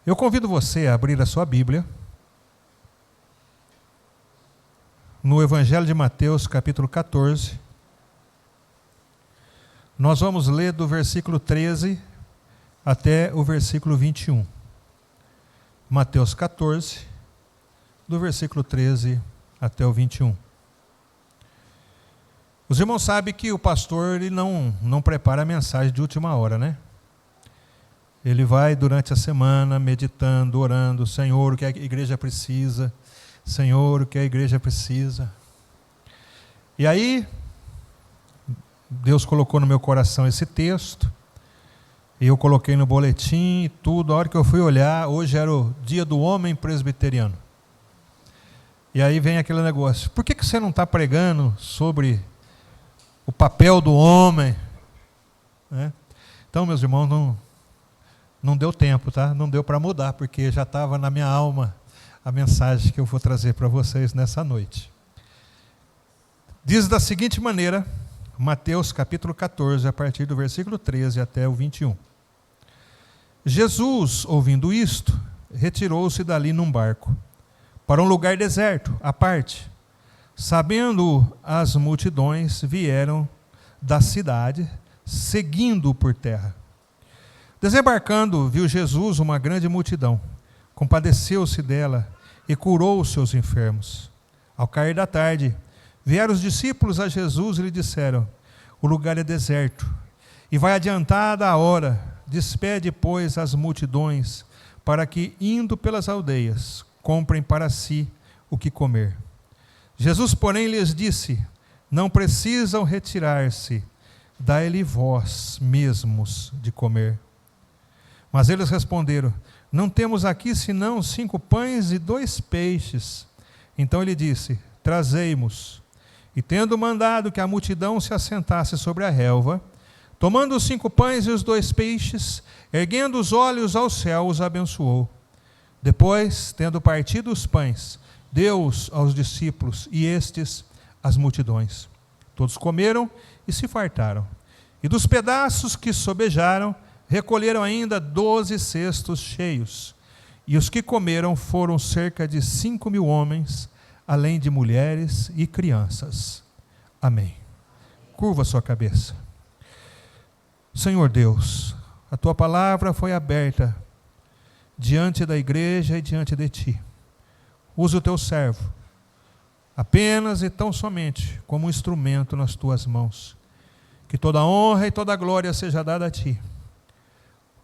Eu convido você a abrir a sua Bíblia no Evangelho de Mateus, capítulo 14. Nós vamos ler do versículo 13 até o versículo 21. Mateus 14, do versículo 13 até o 21. Os irmãos sabem que o pastor ele não prepara a mensagem de última hora, né? Ele vai durante a semana meditando, orando, Senhor, o que a igreja precisa, Senhor, o que a igreja precisa. E aí, Deus colocou no meu coração esse texto, e eu coloquei no boletim e tudo. A hora que eu fui olhar, hoje era o dia do homem presbiteriano. E aí vem aquele negócio, por que você não está pregando sobre o papel do homem? Né? Então, meus irmãos, não deu tempo, tá? Não deu para mudar, porque já estava na minha alma a mensagem que eu vou trazer para vocês nessa noite. Diz da seguinte maneira, Mateus capítulo 14, a partir do versículo 13 até o 21. Jesus, ouvindo isto, retirou-se dali num barco, para um lugar deserto, à parte. Sabendo as multidões, vieram da cidade, seguindo-o por terra. Desembarcando, viu Jesus uma grande multidão, compadeceu-se dela e curou os seus enfermos. Ao cair da tarde, vieram os discípulos a Jesus e lhe disseram: o lugar é deserto, e vai adiantada a hora, despede, pois, as multidões, para que, indo pelas aldeias, comprem para si o que comer. Jesus, porém, lhes disse: não precisam retirar-se, dai-lhe vós mesmos de comer. Mas eles responderam: não temos aqui senão 5 pães e 2 peixes. Então ele disse: trazei-mos. E tendo mandado que a multidão se assentasse sobre a relva, tomando os 5 pães e os 2 peixes, erguendo os olhos ao céu, os abençoou. Depois, tendo partido os pães, deu-os aos discípulos, e estes às multidões. Todos comeram e se fartaram. E dos pedaços que sobejaram, recolheram ainda 12 cestos cheios. E os que comeram foram cerca de 5.000 homens, além de mulheres e crianças. Amém. Curva sua cabeça. Senhor Deus, a tua palavra foi aberta diante da igreja e diante de ti. Usa o teu servo, apenas e tão somente como um instrumento nas tuas mãos. Que toda a honra e toda a glória seja dada a ti.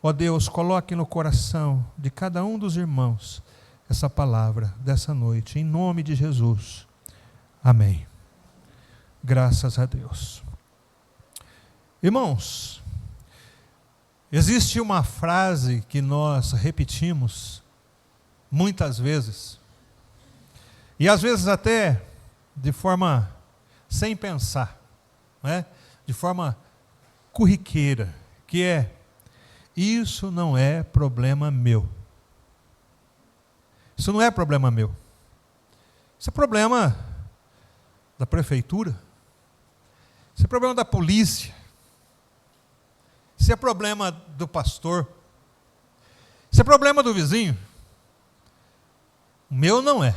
Ó Deus, coloque no coração de cada um dos irmãos essa palavra dessa noite, em nome de Jesus. Amém. Graças a Deus. Irmãos, existe uma frase que nós repetimos muitas vezes, e às vezes até de forma sem pensar, né? De forma corriqueira, que é: isso não é problema meu. Isso não é problema meu. Isso é problema da prefeitura. Isso é problema da polícia. Isso é problema do pastor. Isso é problema do vizinho. O meu não é.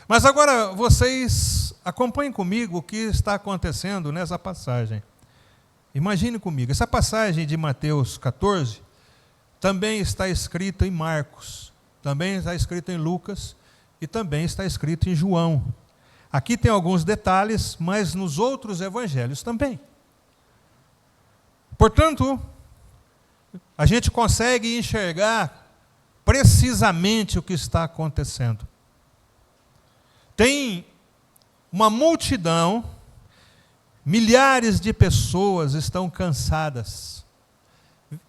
Mas agora vocês acompanhem comigo o que está acontecendo nessa passagem. Imagine comigo, essa passagem de Mateus 14 também está escrita em Marcos, também está escrita em Lucas e também está escrita em João. Aqui tem alguns detalhes, mas nos outros evangelhos também. Portanto, a gente consegue enxergar precisamente o que está acontecendo. Tem uma multidão, milhares de pessoas estão cansadas.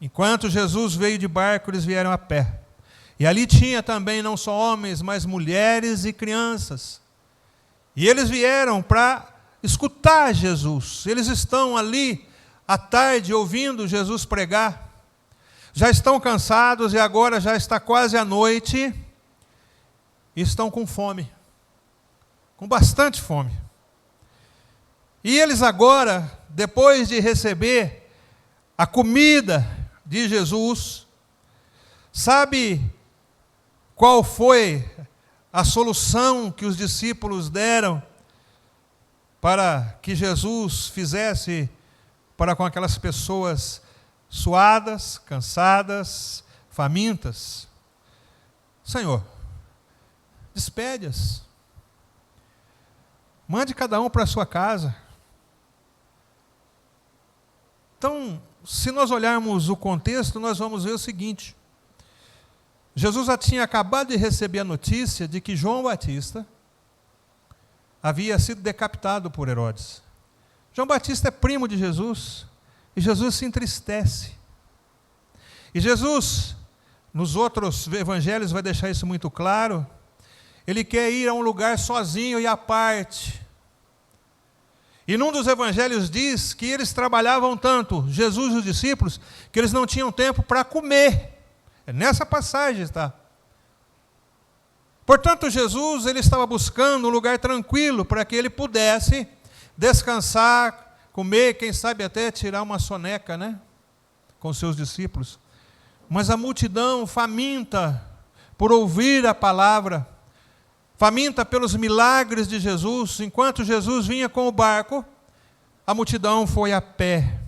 Enquanto Jesus veio de barco, eles vieram a pé. E ali tinha também não só homens, mas mulheres e crianças. E eles vieram para escutar Jesus. Eles estão ali à tarde ouvindo Jesus pregar. Já estão cansados e agora já está quase a noite. E estão com fome. Com bastante fome. E eles agora, depois de receber a comida de Jesus, Sabe qual foi a solução que os discípulos deram para que Jesus fizesse para com aquelas pessoas suadas, cansadas, famintas? Senhor, despede-as. Mande cada um para a sua casa. Então, se nós olharmos o contexto, nós vamos ver o seguinte: Jesus já tinha acabado de receber a notícia de que João Batista havia sido decapitado por Herodes. João Batista é primo de Jesus, e Jesus se entristece. E Jesus, nos outros evangelhos, vai deixar isso muito claro. Ele quer ir a um lugar sozinho e à parte. E num dos evangelhos diz que eles trabalhavam tanto, Jesus e os discípulos, que eles não tinham tempo para comer. É nessa passagem está. Portanto, Jesus ele estava buscando um lugar tranquilo para que ele pudesse descansar, comer, quem sabe até tirar uma soneca, né? Com seus discípulos. Mas a multidão faminta por ouvir a palavra, faminta pelos milagres de Jesus. Enquanto Jesus vinha com o barco, a multidão foi a pé.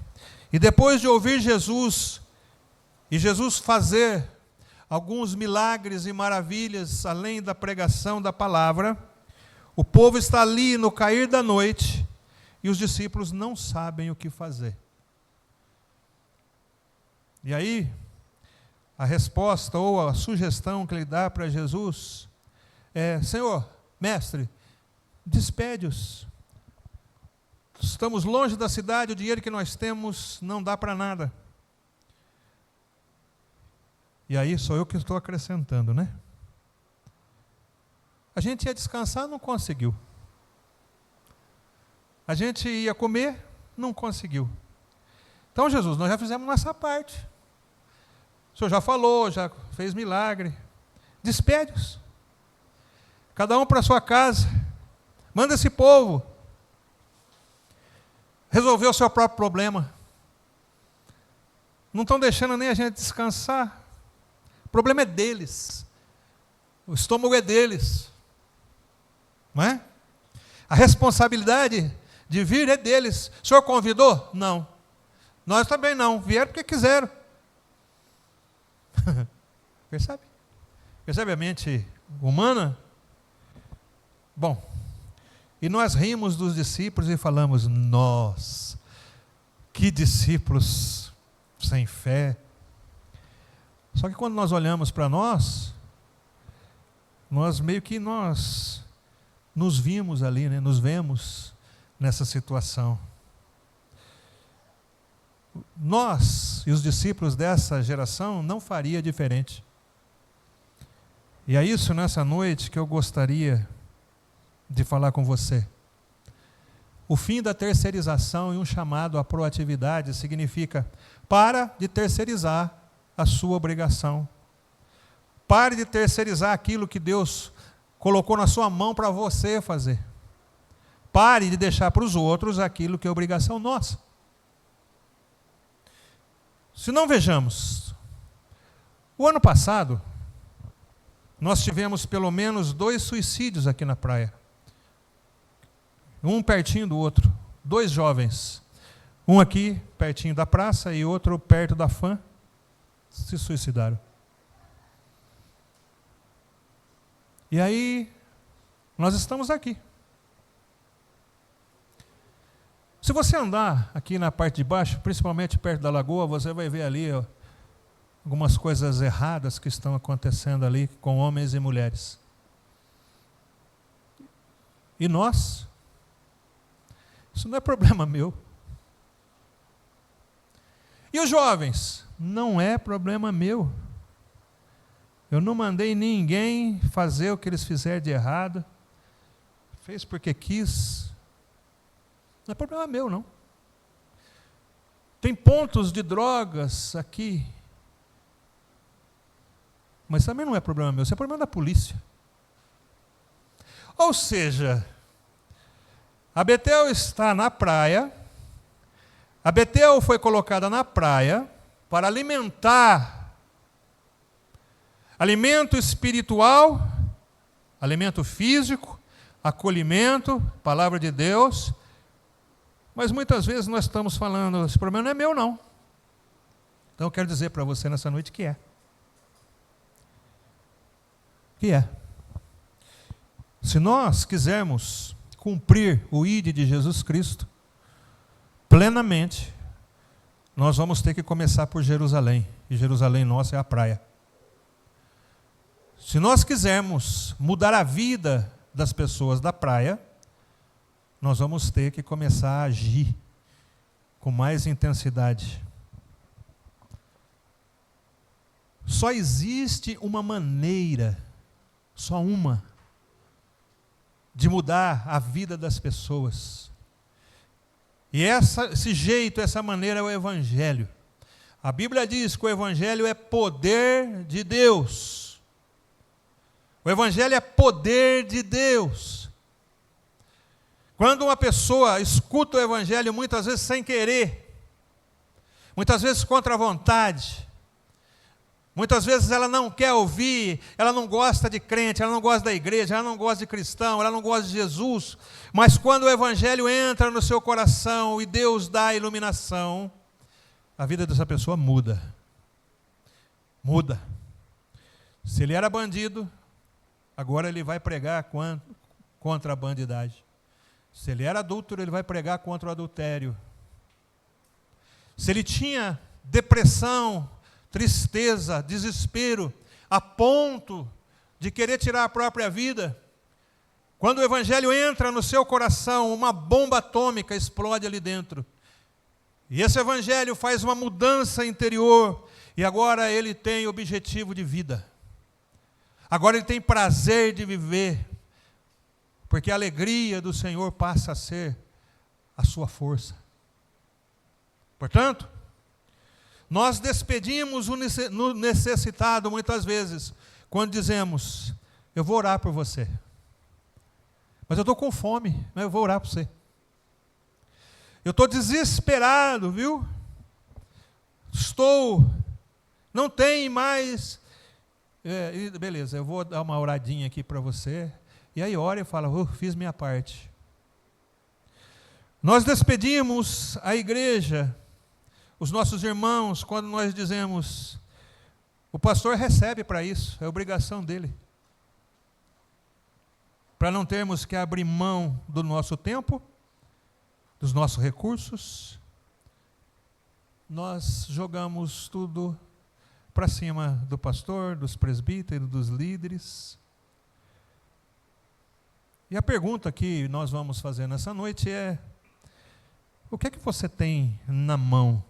E depois de ouvir Jesus, e Jesus fazer alguns milagres e maravilhas, além da pregação da palavra, o povo está ali no cair da noite, e os discípulos não sabem o que fazer. E aí, a resposta ou a sugestão que ele dá para Jesus é: Senhor, mestre, despede-os. Estamos longe da cidade, o dinheiro que nós temos não dá para nada. E aí sou eu que estou acrescentando, né? A gente ia descansar, não conseguiu. A gente ia comer, não conseguiu. Então, Jesus, nós já fizemos nossa parte. O Senhor já falou, já fez milagre. Despede-os. Cada um para a sua casa. Manda esse povo resolver o seu próprio problema. Não estão deixando nem a gente descansar. O problema é deles. O estômago é deles. Não é? A responsabilidade de vir é deles. O senhor convidou? Não. Nós também não. Vieram porque quiseram. Percebe? Percebe a mente humana? Bom, e nós rimos dos discípulos e falamos: nós, que discípulos sem fé. Só que quando nós olhamos para nós meio que nós nos vimos ali, né? Nos vemos nessa situação. Nós e os discípulos dessa geração não faria diferente. E é isso nessa noite que eu gostaria de falar com você. O fim da terceirização e um chamado à proatividade significa: para de terceirizar a sua obrigação. Pare de terceirizar aquilo que Deus colocou na sua mão para você fazer. Pare de deixar para os outros aquilo que é obrigação nossa. Se não, vejamos, o ano passado, nós tivemos pelo menos 2 suicídios aqui na praia. Um pertinho do outro. 2 jovens. Um aqui, pertinho da praça, e outro perto da FAM, se suicidaram. E aí, nós estamos aqui. Se você andar aqui na parte de baixo, principalmente perto da lagoa, você vai ver ali algumas coisas erradas que estão acontecendo ali com homens e mulheres. E nós? Isso não é problema meu. E os jovens? Não é problema meu. Eu não mandei ninguém fazer o que eles fizeram de errado. Fez porque quis. Não é problema meu, não. Tem pontos de drogas aqui. Mas também não é problema meu, isso é problema da polícia. Ou seja, a Betel está na praia. A Betel foi colocada na praia para alimentar Alimento espiritual, alimento físico, acolhimento, palavra de Deus. Mas muitas vezes nós estamos falando, esse problema não é meu não. Então eu quero dizer para você nessa noite que é. Que é. Se nós quisermos cumprir o ID de Jesus Cristo plenamente, nós vamos ter que começar por Jerusalém. E Jerusalém nossa é a praia. Se nós quisermos mudar a vida das pessoas da praia, nós vamos ter que começar a agir com mais intensidade. Só existe uma maneira, só uma, de mudar a vida das pessoas. E esse jeito, essa maneira é o Evangelho. A Bíblia diz que o Evangelho é poder de Deus. O Evangelho é poder de Deus. Quando uma pessoa escuta o Evangelho, muitas vezes sem querer, muitas vezes contra a vontade, muitas vezes ela não quer ouvir, ela não gosta de crente, ela não gosta da igreja, ela não gosta de cristão, ela não gosta de Jesus, mas quando o Evangelho entra no seu coração e Deus dá a iluminação, a vida dessa pessoa muda. Muda. Se ele era bandido, agora ele vai pregar contra a bandidagem. Se ele era adúltero, ele vai pregar contra o adultério. Se ele tinha depressão, tristeza, desespero, a ponto de querer tirar a própria vida, quando o Evangelho entra no seu coração, uma bomba atômica explode ali dentro. E esse Evangelho faz uma mudança interior, e agora ele tem objetivo de vida. Agora ele tem prazer de viver, porque a alegria do Senhor passa a ser a sua força. Portanto, nós despedimos o necessitado muitas vezes, quando dizemos, eu vou orar por você. Mas eu estou com fome, mas eu vou orar por você. Eu estou desesperado, viu? Não tem mais. Beleza, eu vou dar uma oradinha aqui para você. E aí ora e fala, fiz minha parte. Nós despedimos a igreja, os nossos irmãos, quando nós dizemos, o pastor recebe para isso, é obrigação dele. Para não termos que abrir mão do nosso tempo, dos nossos recursos, nós jogamos tudo para cima do pastor, dos presbíteros, dos líderes. E a pergunta que nós vamos fazer nessa noite é, o que é que você tem na mão?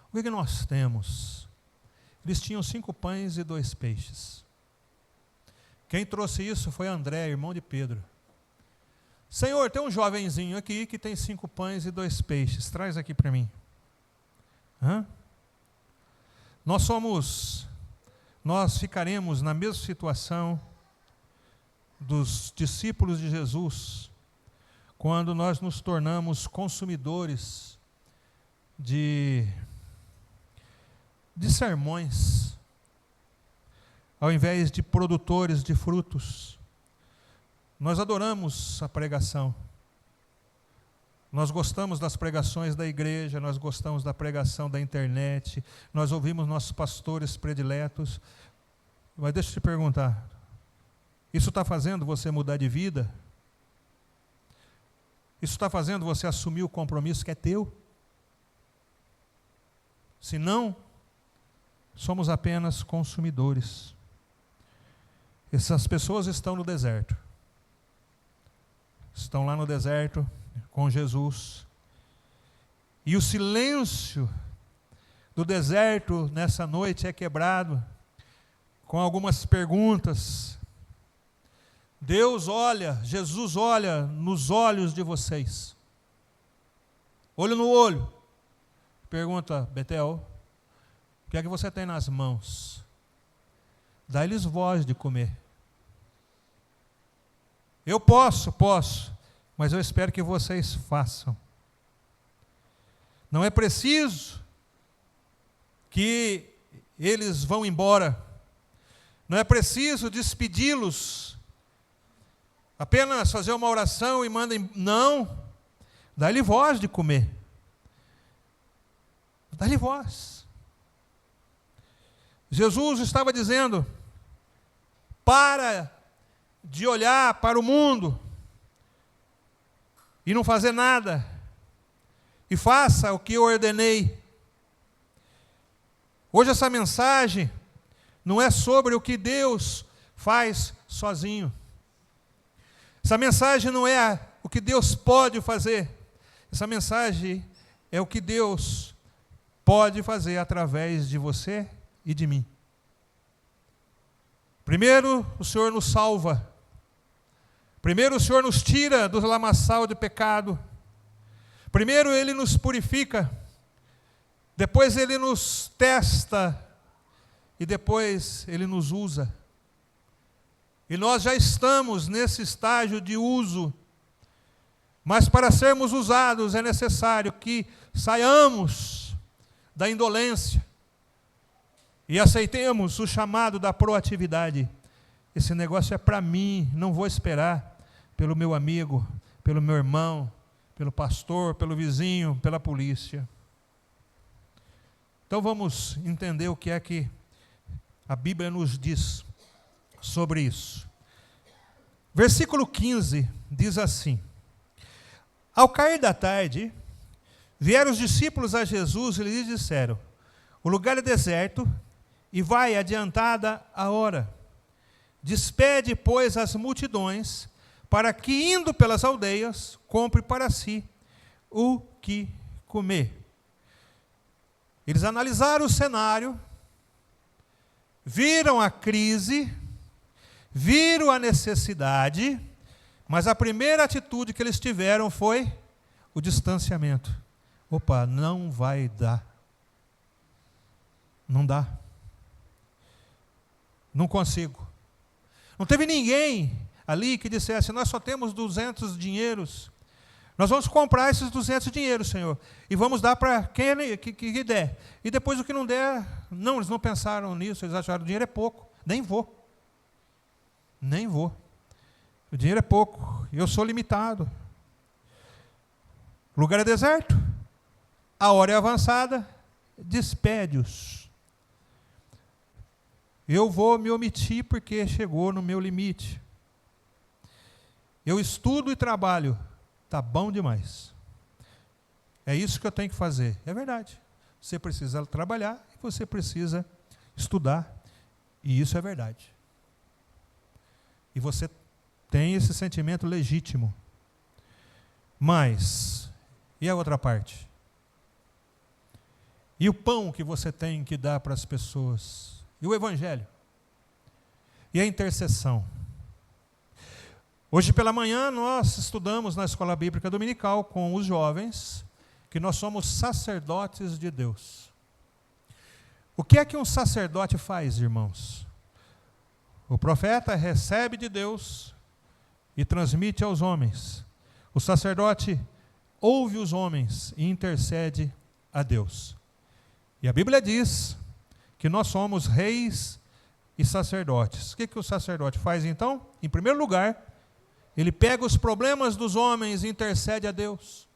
O que é que nós temos? Eles tinham 5 pães e 2 peixes. Quem trouxe isso foi André, irmão de Pedro. Senhor, tem um jovenzinho aqui que tem 5 pães e 2 peixes. Traz aqui para mim. Nós ficaremos na mesma situação dos discípulos de Jesus, quando nós nos tornamos consumidores de sermões, ao invés de produtores de frutos. Nós adoramos a pregação. Nós gostamos das pregações da igreja, nós gostamos da pregação da internet, nós ouvimos nossos pastores prediletos. Mas deixa eu te perguntar, isso está fazendo você mudar de vida? Isso está fazendo você assumir o compromisso que é teu? Se não, somos apenas consumidores. Essas pessoas estão no deserto. Estão lá no deserto com Jesus. E o silêncio do deserto nessa noite é quebrado com algumas perguntas. Deus olha, Jesus olha nos olhos de vocês. Olho no olho. Pergunta, Betel, o que é que você tem nas mãos? Dá-lhes voz de comer. Eu posso, mas eu espero que vocês façam. Não é preciso que eles vão embora, Não é preciso despedi-los, apenas fazer uma oração e mandem. Não, dá-lhe voz de comer. Dá-lhe voz. Jesus estava dizendo: para de olhar para o mundo e não fazer nada, e faça o que eu ordenei. Hoje essa mensagem não é sobre o que Deus faz sozinho. Essa mensagem não é o que Deus pode fazer. Essa mensagem é o que Deus pode fazer através de você e de mim. Primeiro, o Senhor nos salva. Primeiro, o Senhor nos tira do lamaçal de pecado. Primeiro, Ele nos purifica. Depois, Ele nos testa. E depois, Ele nos usa. E nós já estamos nesse estágio de uso. Mas para sermos usados, é necessário que saiamos da indolência e aceitemos o chamado da proatividade. Esse negócio é para mim, não vou esperar pelo meu amigo, pelo meu irmão, pelo pastor, pelo vizinho, pela polícia. Então vamos entender o que é que a Bíblia nos diz sobre isso. Versículo 15 diz assim: ao cair da tarde, vieram os discípulos a Jesus e lhes disseram: o lugar é deserto e vai adiantada a hora. Despede, pois, as multidões, para que, indo pelas aldeias, compre para si o que comer. Eles analisaram o cenário, viram a crise, viram a necessidade, mas a primeira atitude que eles tiveram foi o distanciamento. Opa, não vai dar. Não dá. Não consigo. Não teve ninguém ali que dissesse: nós só temos 200 dinheiros. Nós vamos comprar esses 200 dinheiros, Senhor, e vamos dar para quem que der. E depois o que não der, não, eles não pensaram nisso, eles acharam que o dinheiro é pouco. Nem vou. Nem vou. O dinheiro é pouco, eu sou limitado. O lugar é deserto, a hora é avançada, despede-os. Eu vou me omitir porque chegou no meu limite. Eu estudo e trabalho, está bom demais. É isso que eu tenho que fazer. É verdade. Você precisa trabalhar e você precisa estudar. E isso é verdade. E você tem esse sentimento legítimo. Mas, e a outra parte? E o pão que você tem que dar para as pessoas? E o evangelho? E a intercessão? Hoje pela manhã nós estudamos na escola bíblica dominical com os jovens que nós somos sacerdotes de Deus. O que é que um sacerdote faz, irmãos? O profeta recebe de Deus e transmite aos homens. O sacerdote ouve os homens e intercede a Deus. E a Bíblia diz que nós somos reis e sacerdotes. O que o sacerdote faz então? Em primeiro lugar, ele pega os problemas dos homens e intercede a Deus.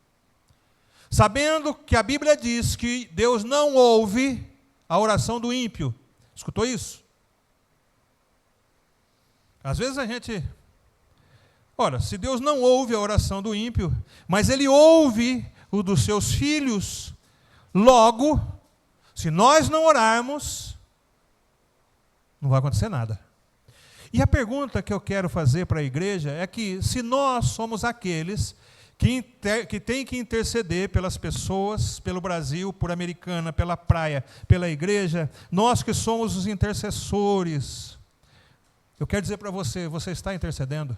Sabendo que a Bíblia diz que Deus não ouve a oração do ímpio. Escutou isso? Às vezes a gente... Ora, se Deus não ouve a oração do ímpio, mas Ele ouve o dos seus filhos, logo, se nós não orarmos, não vai acontecer nada. E a pergunta que eu quero fazer para a igreja é que se nós somos aqueles que têm que interceder pelas pessoas, pelo Brasil, por Americana, pela praia, pela igreja, nós que somos os intercessores, eu quero dizer para você, você está intercedendo?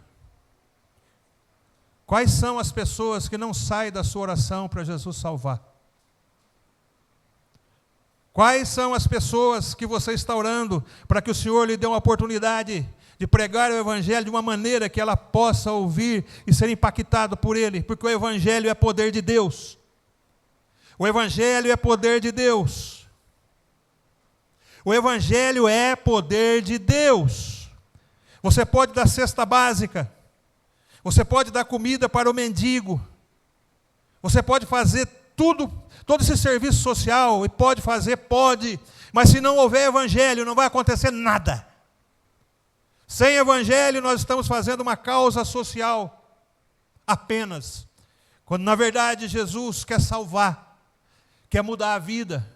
Quais são as pessoas que não saem da sua oração para Jesus salvar? Quais são as pessoas que você está orando para que o Senhor lhe dê uma oportunidade de pregar o Evangelho de uma maneira que ela possa ouvir e ser impactada por ele? Porque o Evangelho é poder de Deus. O Evangelho é poder de Deus. O Evangelho é poder de Deus. Você pode dar cesta básica. Você pode dar comida para o mendigo. Você pode fazer tudo, todo esse serviço social, e pode. Mas se não houver Evangelho, não vai acontecer nada. Sem Evangelho, nós estamos fazendo uma causa social apenas. Quando, na verdade, Jesus quer salvar, quer mudar a vida.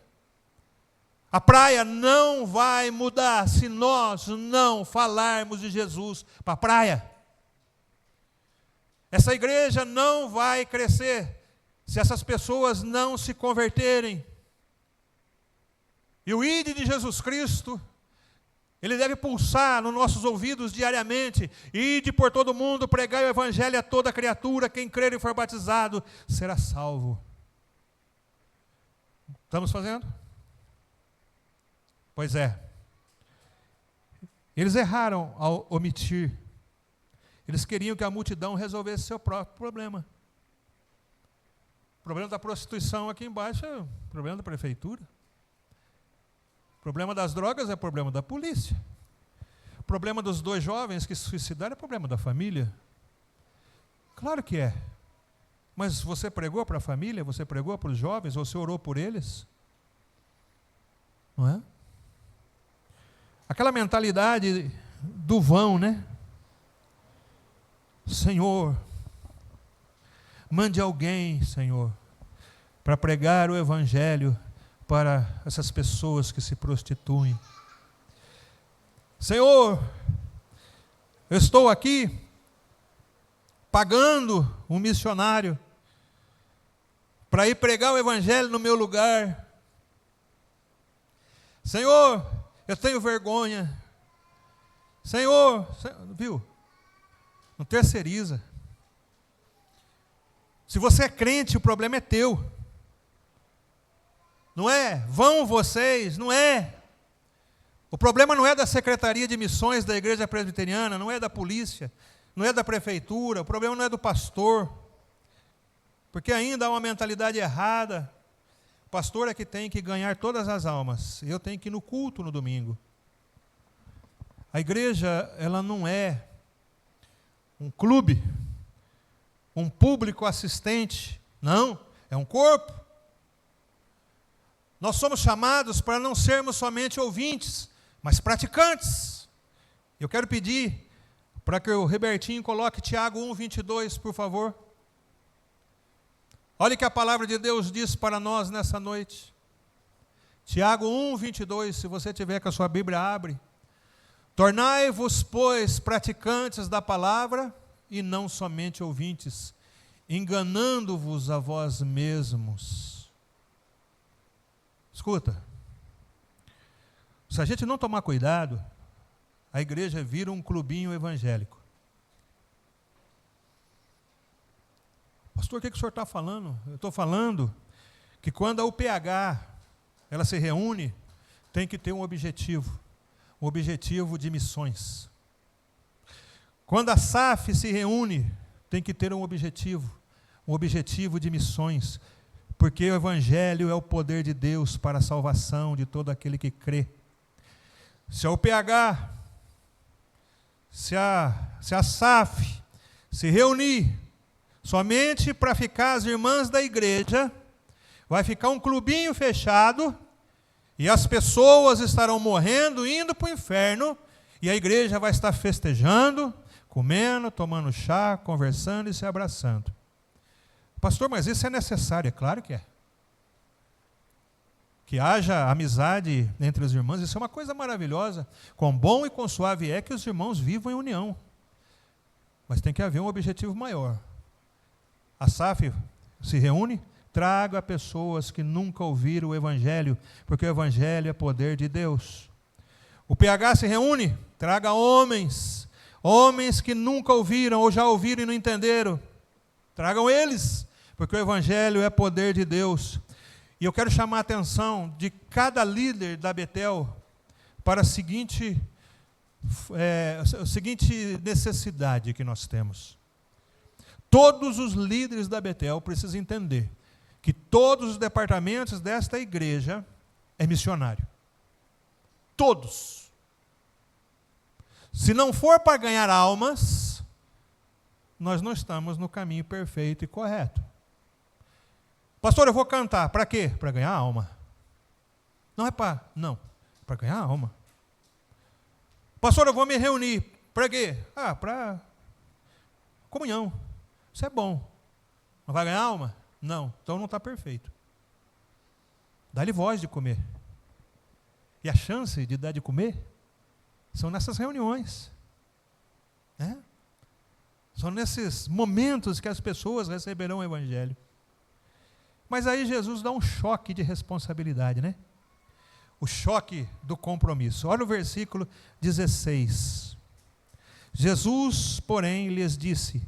A praia não vai mudar se nós não falarmos de Jesus para a praia. Essa igreja não vai crescer se essas pessoas não se converterem. E o ID de Jesus Cristo, ele deve pulsar nos nossos ouvidos diariamente. Ide por todo mundo, pregai o Evangelho a toda criatura. Quem crer e for batizado será salvo. Estamos fazendo? Pois é. Eles erraram ao omitir. Eles queriam que a multidão resolvesse seu próprio problema. O problema da prostituição aqui embaixo é o problema da prefeitura. O problema das drogas é problema da polícia. O problema dos 2 jovens que se suicidaram é problema da família. Claro que é. Mas você pregou para a família? Você pregou para os jovens? Você orou por eles? Não é? Aquela mentalidade do vão, né? Senhor, mande alguém, Senhor, para pregar o Evangelho para essas pessoas que se prostituem. Senhor, eu estou aqui pagando um missionário para ir pregar o Evangelho no meu lugar. Senhor, eu tenho vergonha. Senhor, viu? Não terceiriza. Se você é crente, o problema é teu. Não é? Vão vocês, não é? O problema não é da Secretaria de Missões da Igreja Presbiteriana, não é da polícia, não é da prefeitura, o problema não é do pastor. Porque ainda há uma mentalidade errada. O pastor é que tem que ganhar todas as almas. Eu tenho que ir no culto no domingo. A igreja, ela não é um clube, um público assistente. Não, é um corpo. Nós somos chamados para não sermos somente ouvintes, mas praticantes. Eu quero pedir para que o Robertinho coloque Tiago 1:22, por favor. Olha o que a palavra de Deus diz para nós nessa noite. Tiago 1:22, se você tiver com a sua Bíblia, abre. Tornai-vos, pois, praticantes da palavra e não somente ouvintes, enganando-vos a vós mesmos. Escuta, se a gente não tomar cuidado, a igreja vira um clubinho evangélico. Pastor, o que o senhor está falando? Eu estou falando que quando a UPH ela se reúne, tem que ter um objetivo de missões. Quando a SAF se reúne, tem que ter um objetivo de missões, porque o Evangelho é o poder de Deus para a salvação de todo aquele que crê. Se a UPH, se a SAF se reunir somente para ficar as irmãs da igreja, vai ficar um clubinho fechado, e as pessoas estarão morrendo, indo para o inferno, e a igreja vai estar festejando, comendo, tomando chá, conversando e se abraçando. Pastor, mas isso é necessário? É claro que é. Que haja amizade entre os irmãos, isso é uma coisa maravilhosa. Quão bom e quão suave é que os irmãos vivam em união. Mas tem que haver um objetivo maior. A SAF se reúne, traga pessoas que nunca ouviram o Evangelho, porque o Evangelho é poder de Deus. O PH se reúne, traga homens que nunca ouviram ou já ouviram e não entenderam. Tragam eles, porque o Evangelho é poder de Deus. E eu quero chamar a atenção de cada líder da Betel para a seguinte necessidade que nós temos. Todos os líderes da Betel precisam entender que todos os departamentos desta igreja é missionário. Todos. Se não for para ganhar almas, nós não estamos no caminho perfeito e correto. Pastor, eu vou cantar. Para quê? Para ganhar alma. Não é para... Não. Para ganhar alma. Pastor, eu vou me reunir. Para quê? Para comunhão. Isso é bom. Não vai ganhar alma? Não. Então não está perfeito. Dá-lhe voz de comer. E a chance de dar de comer são nessas reuniões. Né? São nesses momentos que as pessoas receberão o Evangelho. Mas aí Jesus dá um choque de responsabilidade, né? O choque do compromisso. Olha o versículo 16. Jesus, porém, lhes disse: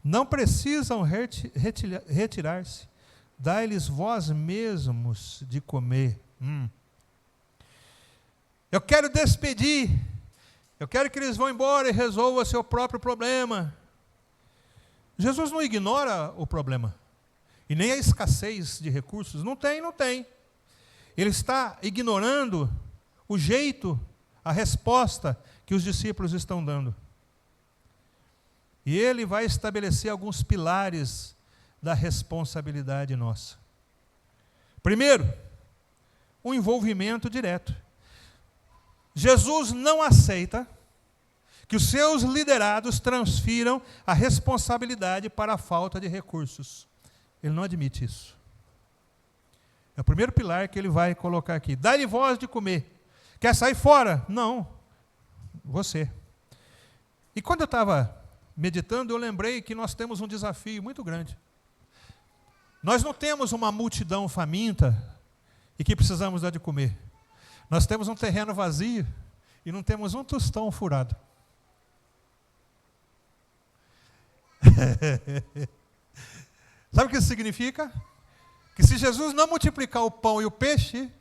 não precisam retirar-se, dai-lhes vós mesmos de comer. Eu quero despedir, eu quero que eles vão embora e resolvam o seu próprio problema. Jesus não ignora o problema, e nem a escassez de recursos. Não tem. Ele está ignorando o jeito, a resposta que os discípulos estão dando. E ele vai estabelecer alguns pilares da responsabilidade nossa. Primeiro, o envolvimento direto. Jesus não aceita que os seus liderados transfiram a responsabilidade para a falta de recursos. Ele não admite isso. É o primeiro pilar que ele vai colocar aqui. Dá-lhe voz de comer. Quer sair fora? Não. Você. E quando eu estava meditando, eu lembrei que nós temos um desafio muito grande. Nós não temos uma multidão faminta e que precisamos dar de comer. Nós temos um terreno vazio e não temos um tostão furado. Sabe o que isso significa? Que se Jesus não multiplicar o pão e o peixe,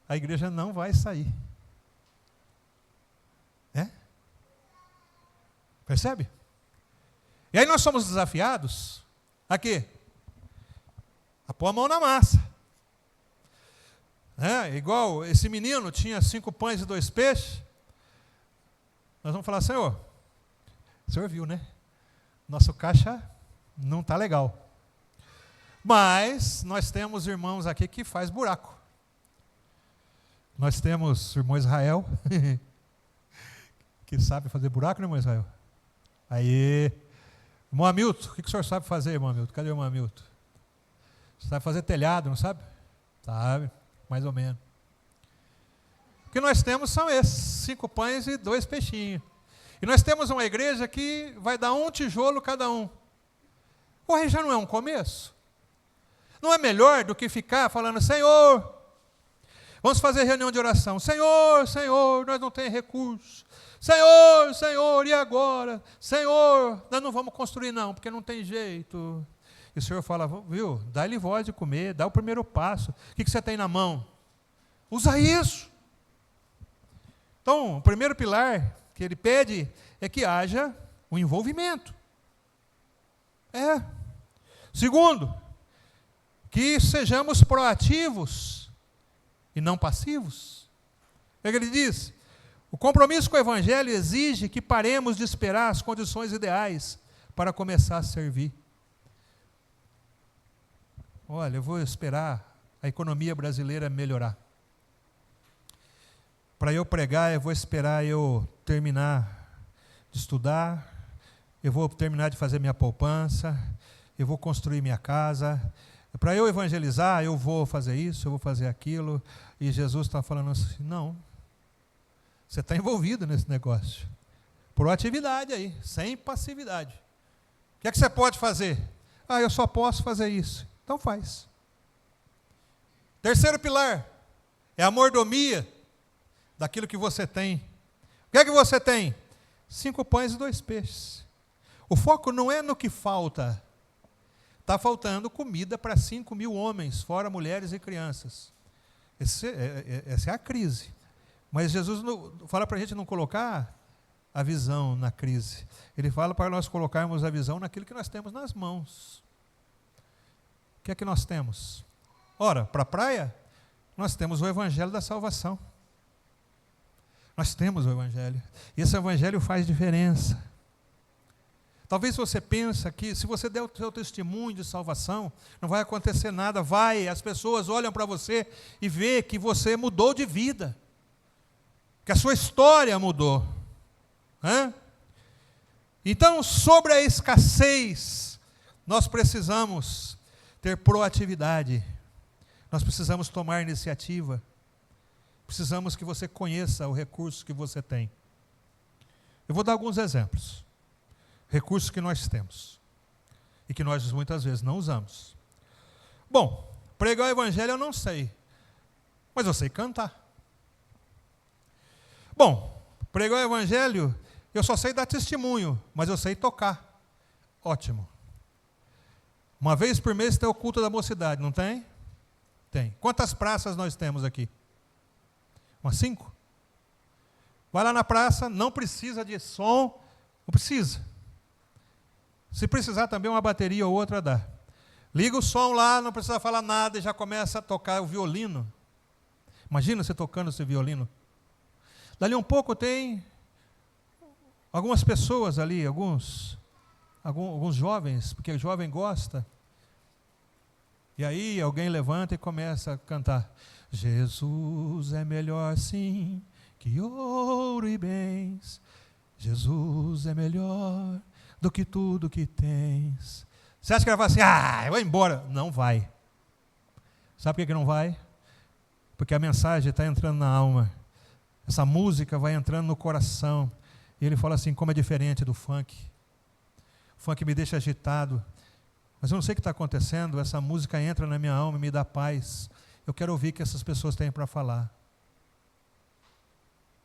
a igreja não vai sair. Percebe? E aí nós somos desafiados a quê? A pôr a mão na massa. Igual esse menino tinha 5 pães e 2 peixes. Nós vamos falar: Senhor, o senhor viu, né? Nosso caixa não está legal. Mas nós temos irmãos aqui que faz buraco. Nós temos o irmão Israel, que sabe fazer buraco, né, irmão Israel? Aí, irmão Hamilton, o que o senhor sabe fazer, irmão Hamilton? Cadê o irmão Hamilton? Você sabe fazer telhado, não sabe? Sabe, mais ou menos. O que nós temos são esses, 5 pães e 2 peixinhos. E nós temos uma igreja que vai dar 1 tijolo cada um. Porra, já não é um começo? Não é melhor do que ficar falando: Senhor, vamos fazer reunião de oração. Senhor, Senhor, nós não temos recursos. Senhor, Senhor, e agora? Senhor, nós não vamos construir não, porque não tem jeito. E o Senhor fala: viu, dá-lhe voz de comer, dá o primeiro passo. O que você tem na mão? Usa isso. Então, o primeiro pilar que ele pede é que haja um envolvimento. Segundo, que sejamos proativos e não passivos. O que ele diz? O compromisso com o Evangelho exige que paremos de esperar as condições ideais para começar a servir. Olha, eu vou esperar a economia brasileira melhorar. Para eu pregar, eu vou esperar eu terminar de estudar, eu vou terminar de fazer minha poupança, eu vou construir minha casa. Para eu evangelizar, eu vou fazer isso, eu vou fazer aquilo. E Jesus está falando assim: não. Você está envolvido nesse negócio. Proatividade aí, sem passividade. O que é que você pode fazer? Eu só posso fazer isso. Então faz. Terceiro pilar é a mordomia daquilo que você tem. O que é que você tem? 5 pães e 2 peixes. O foco não é no que falta. Está faltando comida para 5.000 homens, fora mulheres e crianças. Essa é a crise. Mas Jesus fala para a gente não colocar a visão na crise. Ele fala para nós colocarmos a visão naquilo que nós temos nas mãos. O que é que nós temos? Ora, para a praia, Nós temos o Evangelho da salvação. Nós temos o Evangelho. E esse Evangelho faz diferença. Talvez você pense que se você der o seu testemunho de salvação, não vai acontecer nada. As pessoas olham para você e vê que você mudou de vida. Que a sua história mudou. Então, sobre a escassez, nós precisamos ter proatividade. Nós precisamos tomar iniciativa. Precisamos que você conheça o recurso que você tem. Eu vou dar alguns exemplos. Recursos que nós temos. E que nós muitas vezes não usamos. Bom, pregar o Evangelho eu não sei. Mas eu sei cantar. Bom, pregar o Evangelho eu só sei dar testemunho. Mas eu sei tocar. Ótimo. Uma vez por mês tem o culto da mocidade, não tem? Tem. Quantas praças nós temos aqui? Umas 5? Vai lá na praça, não precisa de som, não precisa. Se precisar também uma bateria ou outra dá. Liga o som lá, não precisa falar nada e já começa a tocar o violino. Imagina você tocando esse violino. Dali um pouco tem algumas pessoas ali, alguns jovens, porque o jovem gosta. E aí alguém levanta e começa a cantar. Jesus é melhor sim que ouro e bens. Jesus é melhor do que tudo que tens. Você acha que ela vai assim, eu vou embora? Não vai. Sabe por que não vai? Porque a mensagem está entrando na alma. Essa música vai entrando no coração. E ele fala assim, como é diferente do funk. O funk me deixa agitado. Mas eu não sei o que está acontecendo, essa música entra na minha alma e me dá paz. Eu quero ouvir o que essas pessoas têm para falar.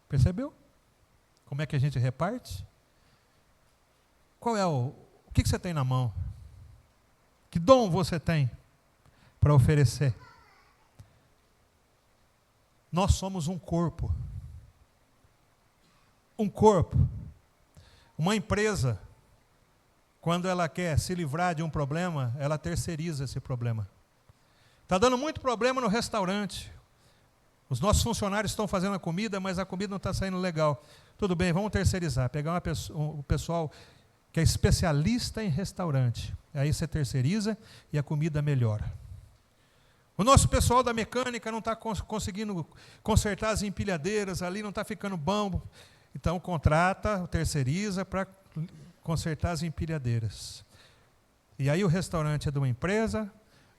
Percebeu? Como é que a gente reparte? Qual é o que você tem na mão? Que dom você tem para oferecer? Nós somos um corpo. Um corpo. Uma empresa, quando ela quer se livrar de um problema, ela terceiriza esse problema. Está dando muito problema no restaurante. Os nossos funcionários estão fazendo a comida, mas a comida não está saindo legal. Tudo bem, vamos terceirizar. Pegar o pessoal que é especialista em restaurante. Aí você terceiriza e a comida melhora. O nosso pessoal da mecânica não está conseguindo consertar as empilhadeiras ali, não está ficando bom. Então contrata, terceiriza para consertar as empilhadeiras. E aí o restaurante é de uma empresa,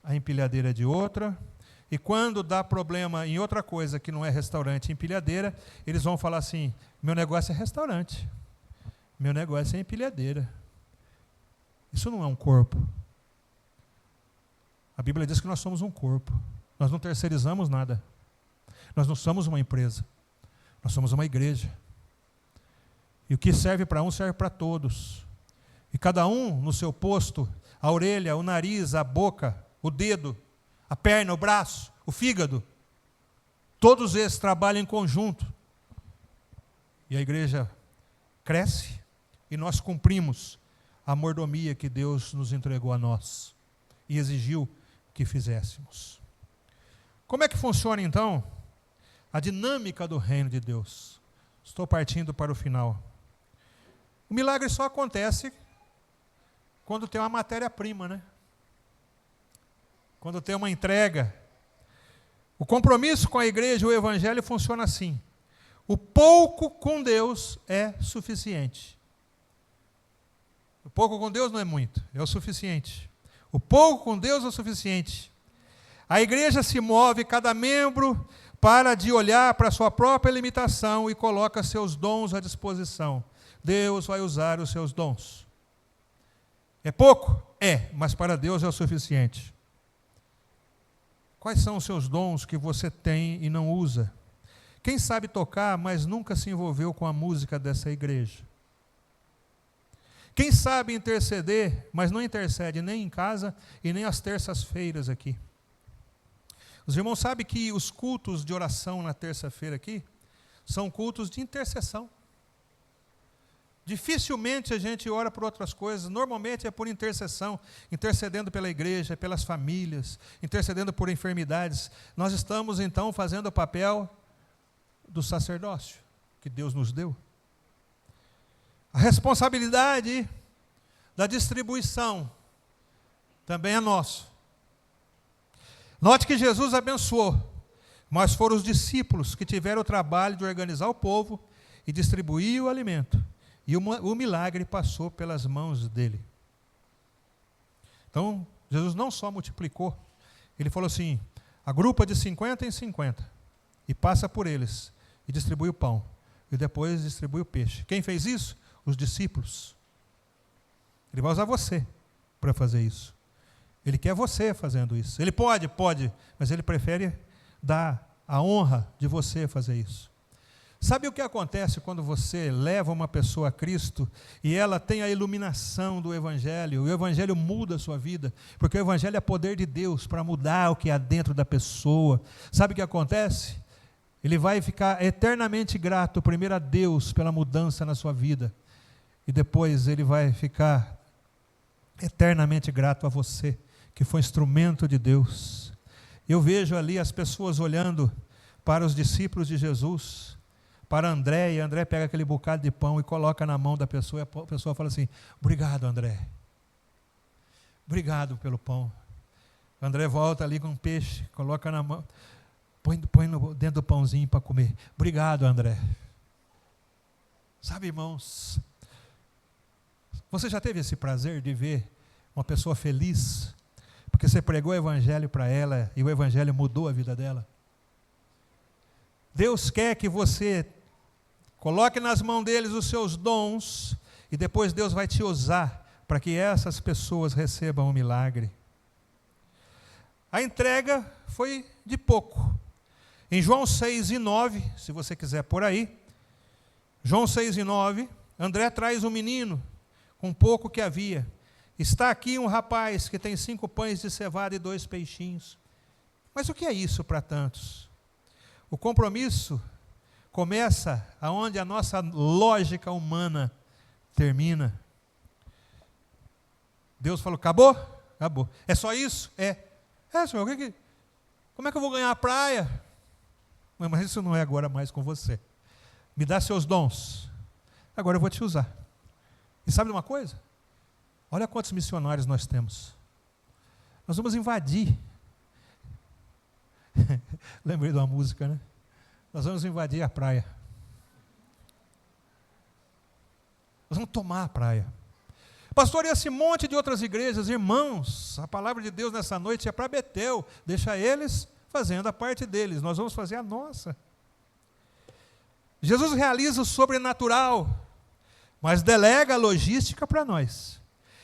a empilhadeira é de outra, e quando dá problema em outra coisa que não é restaurante e empilhadeira, eles vão falar assim, meu negócio é restaurante, meu negócio é empilhadeira. Isso não é um corpo. A Bíblia diz que nós somos um corpo. Nós não terceirizamos nada. Nós não somos uma empresa. Nós somos uma igreja. E o que serve para um serve para todos. E cada um no seu posto, a orelha, o nariz, a boca, o dedo, a perna, o braço, o fígado. Todos esses trabalham em conjunto. E a igreja cresce e nós cumprimos a mordomia que Deus nos entregou a nós e exigiu que fizéssemos. Como é que funciona então a dinâmica do reino de Deus? Estou partindo para o final. O milagre só acontece quando tem uma matéria-prima, né? Quando tem uma entrega. O compromisso com a igreja, o evangelho funciona assim. O pouco com Deus é suficiente. O pouco com Deus não é muito, é o suficiente. O pouco com Deus é o suficiente. A igreja se move, cada membro para de olhar para a sua própria limitação e coloca seus dons à disposição. Deus vai usar os seus dons. É pouco? É, mas para Deus é o suficiente. Quais são os seus dons que você tem e não usa? Quem sabe tocar, mas nunca se envolveu com a música dessa igreja? Quem sabe interceder, mas não intercede nem em casa e nem às terças-feiras aqui? Os irmãos sabem que os cultos de oração na terça-feira aqui são cultos de intercessão. Dificilmente a gente ora por outras coisas, normalmente é por intercessão, intercedendo pela igreja, pelas famílias, intercedendo por enfermidades. Nós estamos então fazendo o papel do sacerdócio que Deus nos deu. A responsabilidade da distribuição também é nossa. Note que Jesus abençoou, mas foram os discípulos que tiveram o trabalho de organizar o povo e distribuir o alimento. E o milagre passou pelas mãos dele. Então, Jesus não só multiplicou, ele falou assim, agrupa de 50 em 50, e passa por eles, e distribui o pão, e depois distribui o peixe. Quem fez isso? Os discípulos. Ele vai usar você para fazer isso. Ele quer você fazendo isso. Ele pode, mas ele prefere dar a honra de você fazer isso. Sabe o que acontece quando você leva uma pessoa a Cristo e ela tem a iluminação do Evangelho? O Evangelho muda a sua vida, porque o Evangelho é poder de Deus para mudar o que há dentro da pessoa. Sabe o que acontece? Ele vai ficar eternamente grato, primeiro a Deus pela mudança na sua vida, e depois ele vai ficar eternamente grato a você, que foi instrumento de Deus. Eu vejo ali as pessoas olhando para os discípulos de Jesus, para André, e André pega aquele bocado de pão e coloca na mão da pessoa, e a pessoa fala assim, obrigado, André, obrigado pelo pão. André volta ali com um peixe, coloca na mão, põe dentro do pãozinho para comer, obrigado, André. Sabe, irmãos, você já teve esse prazer de ver uma pessoa feliz, porque você pregou o Evangelho para ela, e o Evangelho mudou a vida dela? Deus quer que você coloque nas mãos deles os seus dons, e depois Deus vai te usar para que essas pessoas recebam um milagre. A entrega foi de pouco. Em João 6:9, se você quiser por aí, João 6:9, André traz um menino com pouco que havia. Está aqui um rapaz que tem 5 pães de cevada e 2 peixinhos. Mas o que é isso para tantos? O compromisso começa aonde a nossa lógica humana termina. Deus falou, acabou? Acabou. É só isso? Senhor, como é que eu vou ganhar a praia? Mas isso não é agora mais com você. Me dá seus dons. Agora eu vou te usar. E sabe de uma coisa? Olha quantos missionários nós temos. Nós vamos invadir. Lembrei de uma música, né? Nós vamos invadir a praia. Nós vamos tomar a praia. Pastor, e esse monte de outras igrejas, irmãos, a palavra de Deus nessa noite é para Betel. Deixa eles fazendo a parte deles, nós vamos fazer a nossa. Jesus realiza o sobrenatural, mas delega a logística para nós.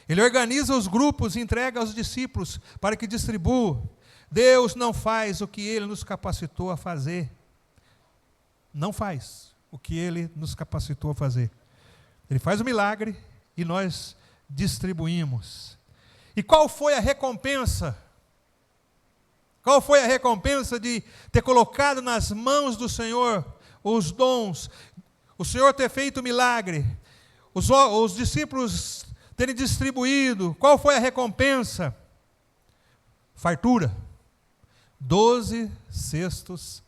Ele organiza os grupos e entrega aos discípulos para que distribuam. Deus não faz o que Ele nos capacitou a fazer. Não faz o que Ele nos capacitou a fazer. Ele faz o milagre e nós distribuímos. E qual foi a recompensa? Qual foi a recompensa de ter colocado nas mãos do Senhor os dons, o Senhor ter feito o milagre, os discípulos terem distribuído? Qual foi a recompensa? Fartura. 12 cestos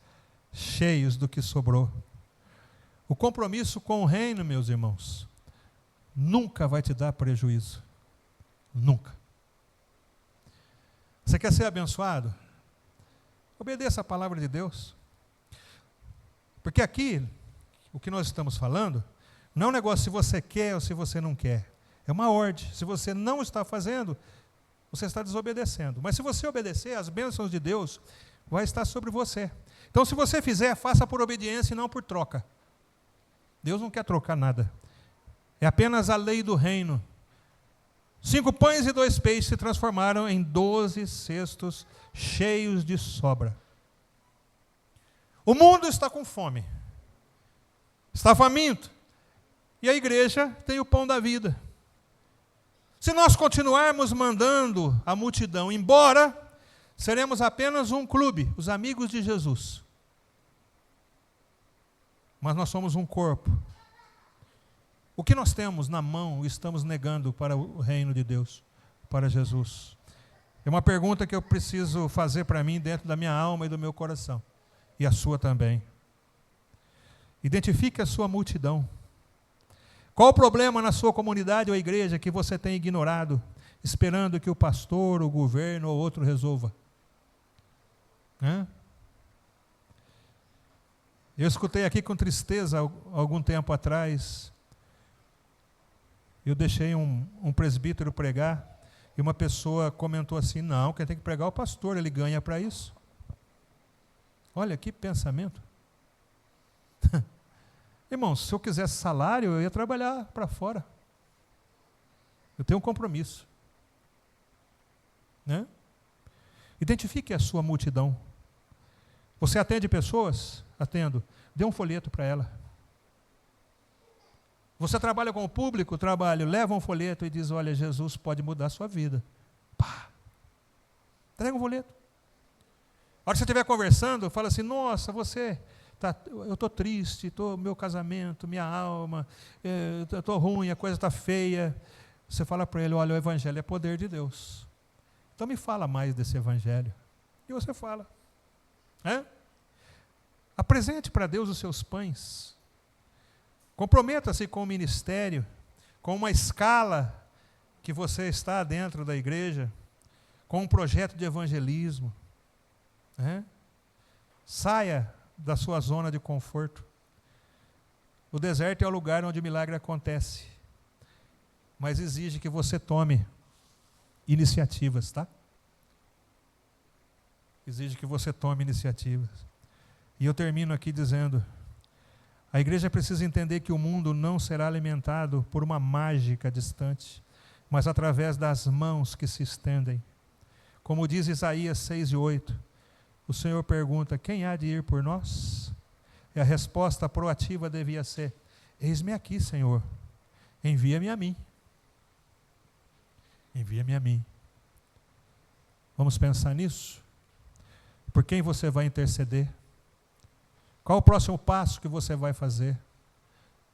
cheios do que sobrou. O compromisso com o reino, meus irmãos, nunca vai te dar prejuízo. Nunca. Você quer ser abençoado? Obedeça a palavra de Deus. Porque aqui, o que nós estamos falando, não é um negócio se você quer ou se você não quer. É uma ordem. Se você não está fazendo, você está desobedecendo. Mas se você obedecer, as bênçãos de Deus vão estar sobre você. Então, se você fizer, faça por obediência e não por troca. Deus não quer trocar nada. É apenas a lei do reino. 5 pães e 2 peixes se transformaram em 12 cestos cheios de sobra. O mundo está com fome. Está faminto. E a igreja tem o pão da vida. Se nós continuarmos mandando a multidão embora, seremos apenas um clube, os amigos de Jesus. Mas nós somos um corpo. O que nós temos na mão estamos negando para o reino de Deus, para Jesus? É uma pergunta que eu preciso fazer para mim dentro da minha alma e do meu coração, e a sua também. Identifique a sua multidão. Qual o problema na sua comunidade ou igreja que você tem ignorado, esperando que o pastor, o governo ou outro resolva? Eu escutei aqui com tristeza, algum tempo atrás, eu deixei um presbítero pregar, e uma pessoa comentou assim, não, quem tem que pregar é o pastor, ele ganha para isso. Olha que pensamento. Irmãos, se eu quisesse salário, eu ia trabalhar para fora. Eu tenho um compromisso. Identifique a sua multidão. Você atende pessoas? Atendo. Dê um folheto para ela. Você trabalha com o público? Trabalho. Leva um folheto e diz, olha, Jesus pode mudar a sua vida. Pá! Entrega um folheto. A hora que você estiver conversando, fala assim, nossa, eu estou triste, meu casamento, minha alma, eu estou ruim, a coisa está feia. Você fala para ele, olha, o evangelho é poder de Deus. Então me fala mais desse evangelho. E você fala. Apresente para Deus os seus pães. Comprometa-se com o ministério, com uma escala que você está dentro da igreja, com um projeto de evangelismo. Saia da sua zona de conforto. O deserto é o lugar onde o milagre acontece, mas exige que você tome iniciativas, tá? Exige que você tome iniciativas. E eu termino aqui dizendo, a igreja precisa entender que o mundo não será alimentado por uma mágica distante, mas através das mãos que se estendem. Como diz Isaías 6:8, o Senhor pergunta, quem há de ir por nós? E a resposta proativa devia ser, eis-me aqui, Senhor, envia-me a mim. Envia-me a mim. Vamos pensar nisso? Por quem você vai interceder? Qual o próximo passo que você vai fazer?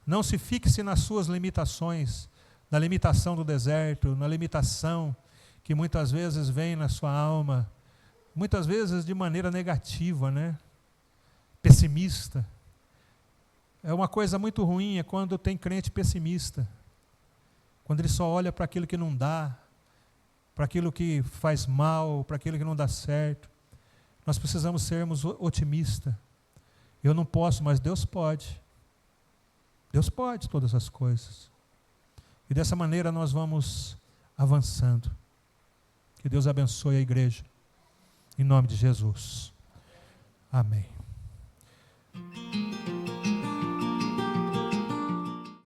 Não se fixe nas suas limitações, na limitação do deserto, na limitação que muitas vezes vem na sua alma, muitas vezes de maneira negativa, pessimista. É uma coisa muito ruim quando tem crente pessimista, quando ele só olha para aquilo que não dá, para aquilo que faz mal, para aquilo que não dá certo. Nós precisamos sermos otimistas. Eu não posso, mas Deus pode. Deus pode todas as coisas. E dessa maneira nós vamos avançando. Que Deus abençoe a igreja. Em nome de Jesus. Amém.